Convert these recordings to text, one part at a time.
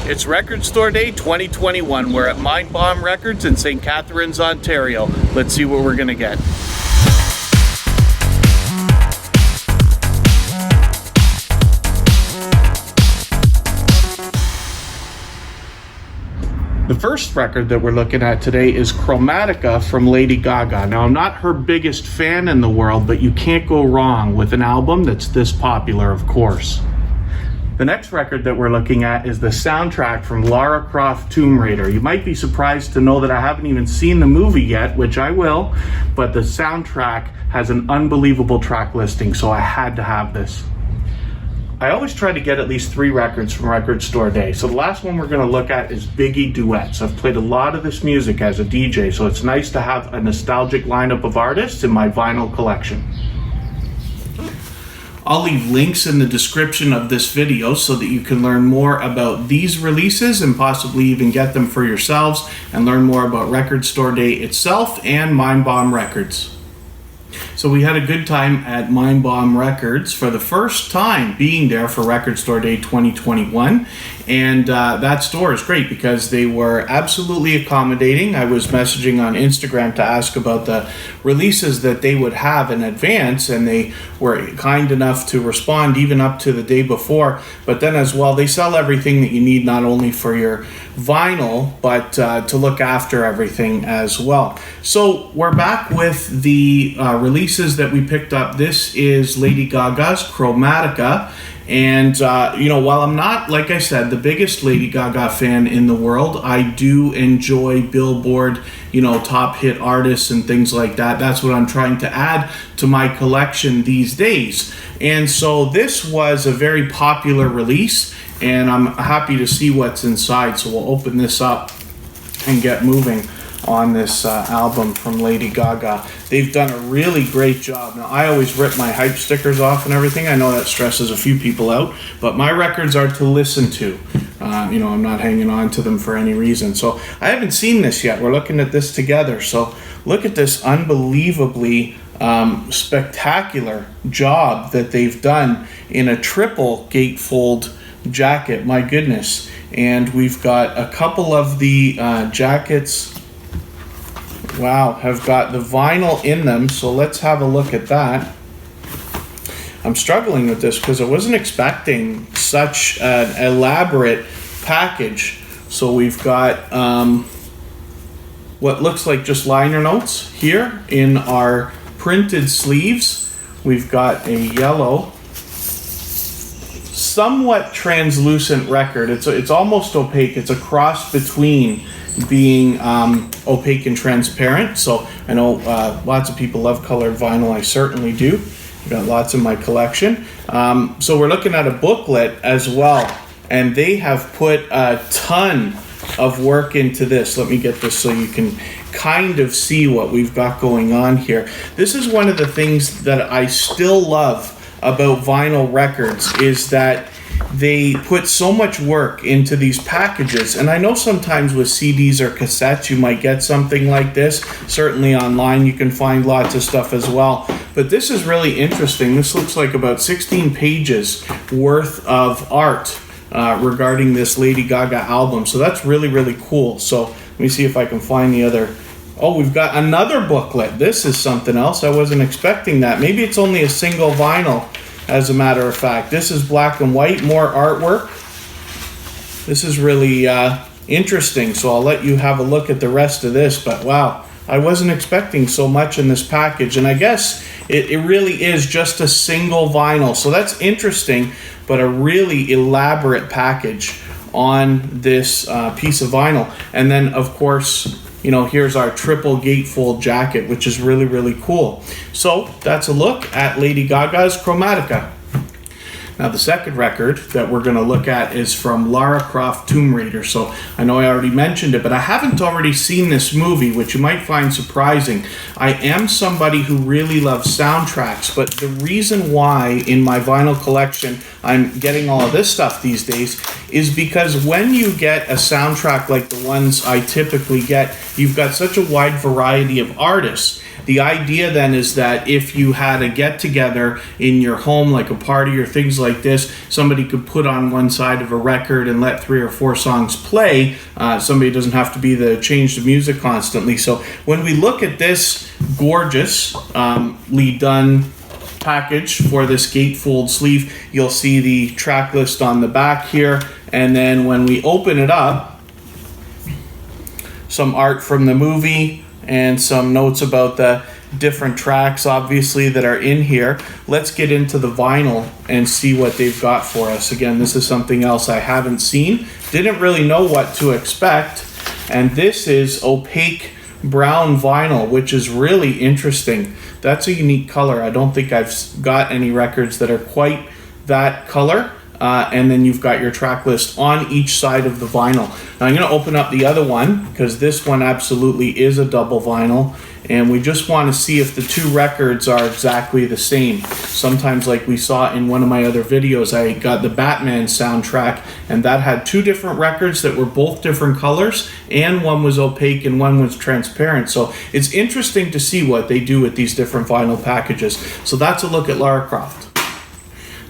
It's Record Store Day 2021. We're at Mindbomb Records in St. Catharines, Ontario. Let's see what we're gonna get. The first record that we're looking at today is Chromatica from Lady Gaga. Now, I'm not her biggest fan in the world, but you can't go wrong with an album that's this popular, of course. The next record that we're looking at is the soundtrack from Lara Croft Tomb Raider. You might be surprised to know that I haven't even seen the movie yet, which I will, but the soundtrack has an unbelievable track listing, so I had to have this. I always try to get at least 3 records from Record Store Day. So the last one we're going to look at is Biggie Duets. I've played a lot of this music as a DJ, so it's nice to have a nostalgic lineup of artists in my vinyl collection. I'll leave links in the description of this video so that you can learn more about these releases and possibly even get them for yourselves and learn more about Record Store Day itself and Mindbomb Records. So we had a good time at Mindbomb Records for the first time being there for Record Store Day 2021, and that store is great because they were absolutely accommodating. I was messaging on Instagram to ask about the releases that they would have in advance, and they were kind enough to respond even up to the day before. But then as well, they sell everything that you need, not only for your vinyl, but to look after everything as well. So we're back with the releases that we picked up. This is Lady Gaga's Chromatica. And, while I'm not, like I said, the biggest Lady Gaga fan in the world, I do enjoy Billboard, top hit artists and things like that. That's what I'm trying to add to my collection these days. And so this was a very popular release, and I'm happy to see what's inside. So we'll open this up and get moving on this album from Lady Gaga. They've done a really great job. Now, I always rip my hype stickers off and everything. I know that stresses a few people out, but my records are to listen to. I'm not hanging on to them for any reason. So I haven't seen this yet. We're looking at this together. So look at this unbelievably spectacular job that they've done in a triple gatefold jacket. My goodness. And we've got a couple of the jackets. Wow, have got the vinyl in them, so let's have a look at that. I'm struggling with this because I wasn't expecting such an elaborate package. So we've got what looks like just liner notes here in our printed sleeves. We've got a yellow, somewhat translucent record. It's almost opaque. It's a cross between being opaque and transparent. So I know lots of people love colored vinyl. I certainly do. I've got lots in my collection. So we're looking at a booklet as well, and they have put a ton of work into this. Let me get this so you can kind of see what we've got going on here. This is one of the things that I still love about vinyl records, is that they put so much work into these packages. And I know sometimes with CDs or cassettes you might get something like this. Certainly online you can find lots of stuff as well. But this is really interesting. This looks like about 16 pages worth of art regarding this Lady Gaga album. So that's really, really cool. So let me see if I can find the other. Oh, we've got another booklet. This is something else. I wasn't expecting that. Maybe it's only a single vinyl. As a matter of fact, this is black and white, more artwork. This is really interesting, so I'll let you have a look at the rest of this, but wow, I wasn't expecting so much in this package, and I guess it really is just a single vinyl, so that's interesting, but a really elaborate package on this piece of vinyl. And then, of course, here's our triple gatefold jacket, which is really, really cool. So that's a look at Lady Gaga's Chromatica. Now, the second record that we're going to look at is from Lara Croft Tomb Raider. So I know I already mentioned it, but I haven't already seen this movie, which you might find surprising. I am somebody who really loves soundtracks, but the reason why in my vinyl collection I'm getting all of this stuff these days is because when you get a soundtrack like the ones I typically get, you've got such a wide variety of artists the idea then is that if you had a get-together in your home, like a party or things like this, somebody could put on one side of a record and let 3 or 4 songs play. Somebody doesn't have to be the change the music constantly. So when we look at this gorgeously done package for this gatefold sleeve, you'll see the track list on the back here, and then when we open it up, some art from the movie and some notes about the different tracks obviously that are in here. Let's get into the vinyl and see what they've got for us. Again, this is something else I haven't seen, didn't really know what to expect, and this is opaque brown vinyl, which is really interesting. That's a unique color. I don't think I've got any records that are quite that color. And then you've got your track list on each side of the vinyl. Now I'm going to open up the other one because this one absolutely is a double vinyl, and we just want to see if the 2 records are exactly the same. Sometimes, like we saw in one of my other videos, I got the Batman soundtrack, and that had 2 different records that were both different colors, and one was opaque and one was transparent. So it's interesting to see what they do with these different vinyl packages. So that's a look at Lara Croft.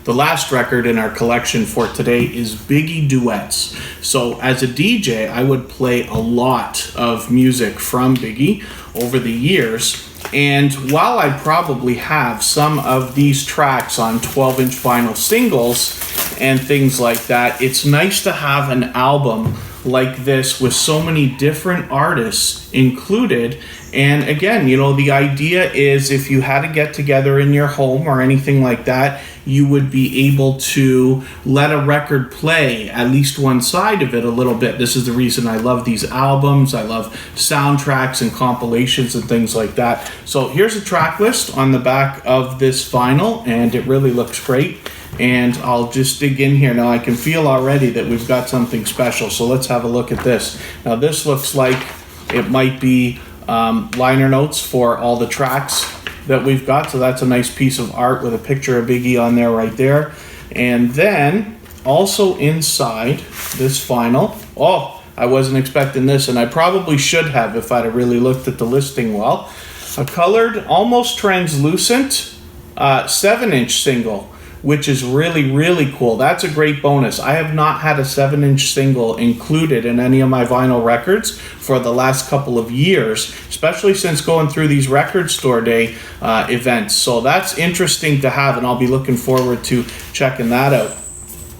The last record in our collection for today is Biggie Duets. So as a DJ, I would play a lot of music from Biggie over the years. And while I probably have some of these tracks on 12-inch vinyl singles and things like that, it's nice to have an album like this with so many different artists included. And again, you know, the idea is if you had a get together in your home or anything like that, you would be able to let a record play at least one side of it a little bit. This is the reason I love these albums. I love soundtracks and compilations and things like that. So here's a track list on the back of this vinyl, and it really looks great. And I'll just dig in here. Now I can feel already that we've got something special. So let's have a look at this. Now this looks like it might be liner notes for all the tracks that we've got. So that's a nice piece of art with a picture of Biggie on there right there. And then also inside this vinyl, oh, I wasn't expecting this, and I probably should have if I'd have really looked at the listing well, a colored, almost translucent 7-inch single, which is really, really cool. That's a great bonus. I have not had a 7-inch single included in any of my vinyl records for the last couple of years, especially since going through these record store day events. So that's interesting to have, and I'll be looking forward to checking that out.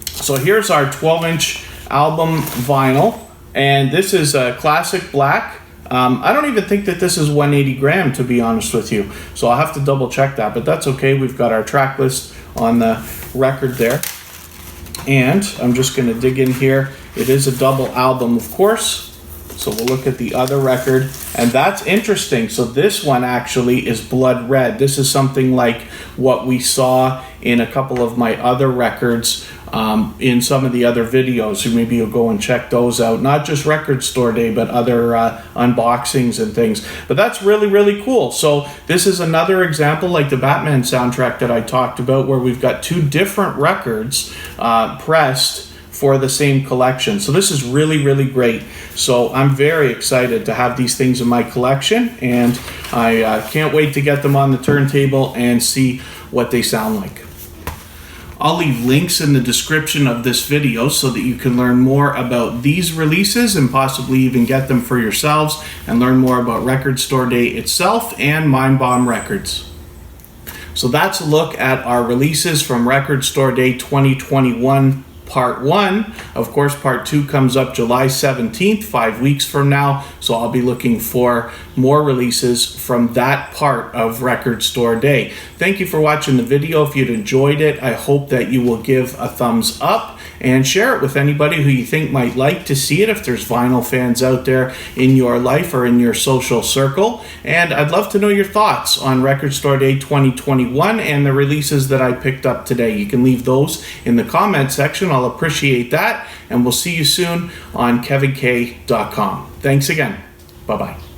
So here's our 12-inch album vinyl, and this is a classic black. I don't even think that this is 180 gram, to be honest with you. So I'll have to double check that, but that's okay. We've got our track list on the record there. And I'm just going to dig in here. It is a double album, of course. So we'll look at the other record, and that's interesting. So this one actually is blood red. This is something like what we saw in a couple of my other records in some of the other videos. So maybe you'll go and check those out. Not just Record Store Day, but other unboxings and things. But that's really, really cool. So this is another example like the Batman soundtrack that I talked about, where we've got 2 different records pressed for the same collection. So this is really, really great. So I'm very excited to have these things in my collection, and I can't wait to get them on the turntable and see what they sound like. I'll leave links in the description of this video so that you can learn more about these releases and possibly even get them for yourselves and learn more about Record Store Day itself and Mindbomb Records. So that's a look at our releases from Record Store Day 2021 Part 1. Of course, Part 2 comes up July 17th, 5 weeks from now. So I'll be looking for more releases from that part of Record Store Day. Thank you for watching the video. If you'd enjoyed it, I hope that you will give a thumbs up and share it with anybody who you think might like to see it, if there's vinyl fans out there in your life or in your social circle. And I'd love to know your thoughts on Record Store Day 2021 and the releases that I picked up today. You can leave those in the comment section. I'll appreciate that, and we'll see you soon on kevinkay.com. Thanks again. Bye-bye.